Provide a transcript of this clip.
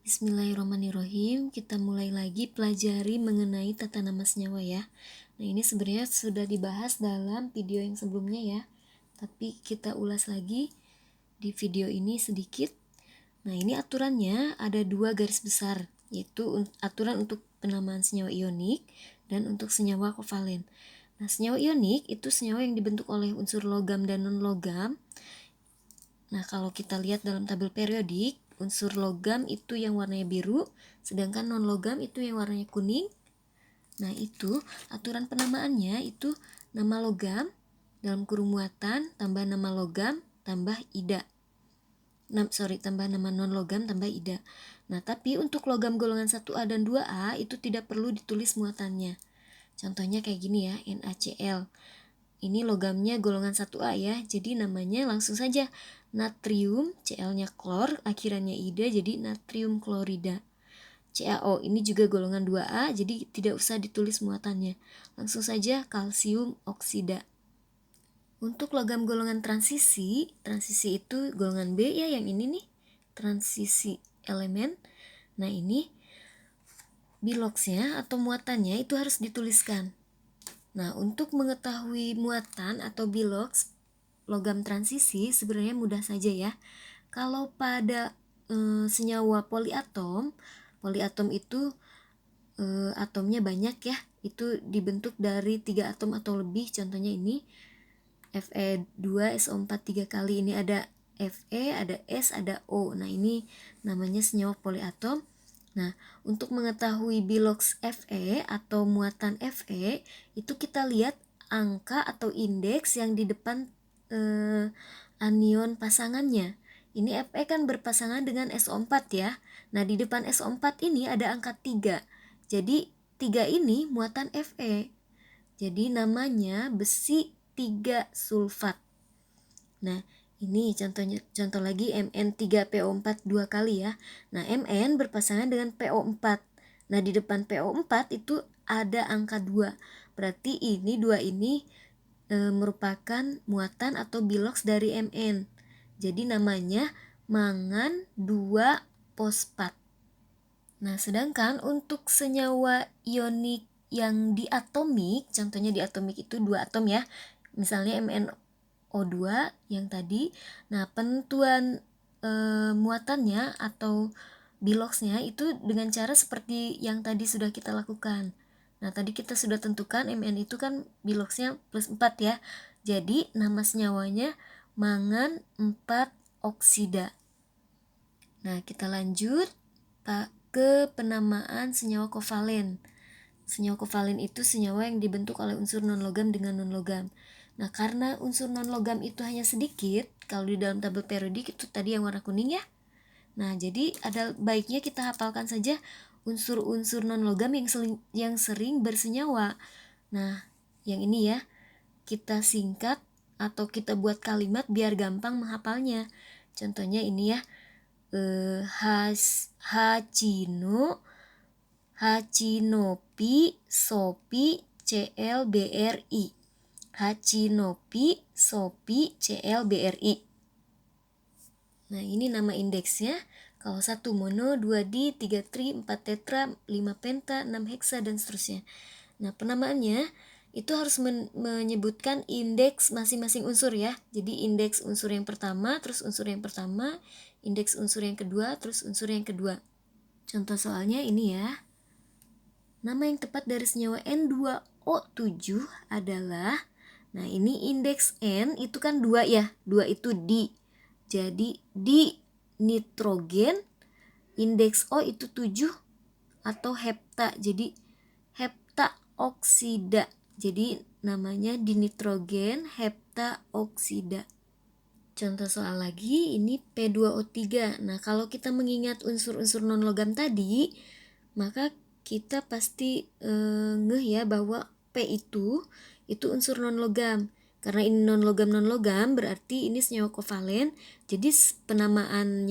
Bismillahirrahmanirrahim. Kita mulai lagi pelajari mengenai tata nama senyawa ya. Nah, ini sebenarnya sudah dibahas dalam video yang sebelumnya ya. Tapi kita ulas lagi di video ini sedikit. Nah, ini aturannya ada 2 garis besar, yaitu aturan untuk penamaan senyawa ionik dan untuk senyawa kovalen. Nah, senyawa ionik itu senyawa yang dibentuk oleh unsur logam dan non-logam. Nah, kalau kita lihat dalam tabel periodik, unsur logam itu yang warnanya biru, sedangkan non-logam itu yang warnanya kuning. Nah, itu aturan penamaannya itu nama logam dalam kurung muatan tambah nama logam tambah ida. Tambah nama non-logam tambah ida. Nah, tapi untuk logam golongan 1A dan 2A itu tidak perlu ditulis muatannya. Contohnya kayak gini ya, NaCl. Ini logamnya golongan 1A ya, jadi namanya langsung saja natrium, Cl-nya klor, akhirannya ida, jadi natrium klorida. CaO ini juga golongan 2A, jadi tidak usah ditulis muatannya. Langsung saja kalsium oksida. Untuk logam golongan transisi itu golongan B ya, yang ini nih, transisi elemen. Nah, ini biloxnya atau muatannya itu harus dituliskan. Nah, untuk mengetahui muatan atau bilox logam transisi sebenarnya mudah saja ya. Kalau pada senyawa poliatom itu atomnya banyak ya. Itu dibentuk dari 3 atom atau lebih. Contohnya ini Fe2SO4 3 kali. Ini ada Fe, ada S, ada O. Nah, ini namanya senyawa poliatom. Nah, untuk mengetahui bilox Fe atau muatan Fe, itu kita lihat angka atau indeks yang di depan anion pasangannya. Ini Fe kan berpasangan dengan SO4 ya. Nah, di depan SO4 ini ada angka 3. Jadi, 3 ini muatan Fe. Jadi, namanya besi 3 sulfat. Nah, ini contoh lagi Mn3PO4 2 kali ya. Nah, Mn berpasangan dengan PO4. Nah, di depan PO4 itu ada angka 2. Berarti ini 2 ini merupakan muatan atau bilox dari Mn. Jadi namanya mangan 2 fosfat. Nah, sedangkan untuk senyawa ionik yang diatomik, contohnya diatomik itu 2 atom ya. Misalnya MnO2 yang tadi. Nah, penentuan muatannya atau biloxnya itu dengan cara seperti yang tadi sudah kita lakukan. Nah, tadi kita sudah tentukan Mn itu kan biloxnya plus 4 ya. Jadi nama senyawanya mangan 4 oksida. Nah, kita lanjut ke penamaan senyawa kovalen. Senyawa kovalen itu senyawa yang dibentuk oleh unsur non-logam dengan non-logam. Nah, karena unsur non-logam itu hanya sedikit, kalau di dalam tabel periodik itu tadi yang warna kuning ya. Nah, jadi ada baiknya kita hafalkan saja unsur-unsur non-logam yang sering bersenyawa. Nah, yang ini ya, kita singkat atau kita buat kalimat biar gampang menghafalnya. Contohnya ini ya, Hachinopi, Sopi, ClBri. Hachinopi, Sopi, ClBri. Nah, ini nama indeksnya. Kalau 1 mono, 2 di, 3 tri, 4 tetra, 5 penta, 6 heksa, dan seterusnya. Nah, penamaannya itu harus menyebutkan indeks masing-masing unsur ya. Jadi indeks unsur yang pertama, terus unsur yang pertama, indeks unsur yang kedua, terus unsur yang kedua. Contoh soalnya ini ya. Nama yang tepat dari senyawa N2O7 adalah, nah ini indeks N itu kan 2 ya. 2 itu di. Jadi di nitrogen, indeks O itu 7 atau hepta. Jadi hepta oksida. Jadi namanya dinitrogen hepta oksida. Contoh soal lagi, ini P2O3. Nah, kalau kita mengingat unsur-unsur non-logam tadi, maka kita pasti ngeh ya bahwa P itu unsur non-logam. Karena ini non-logam berarti ini senyawa kovalen. Jadi penamaannya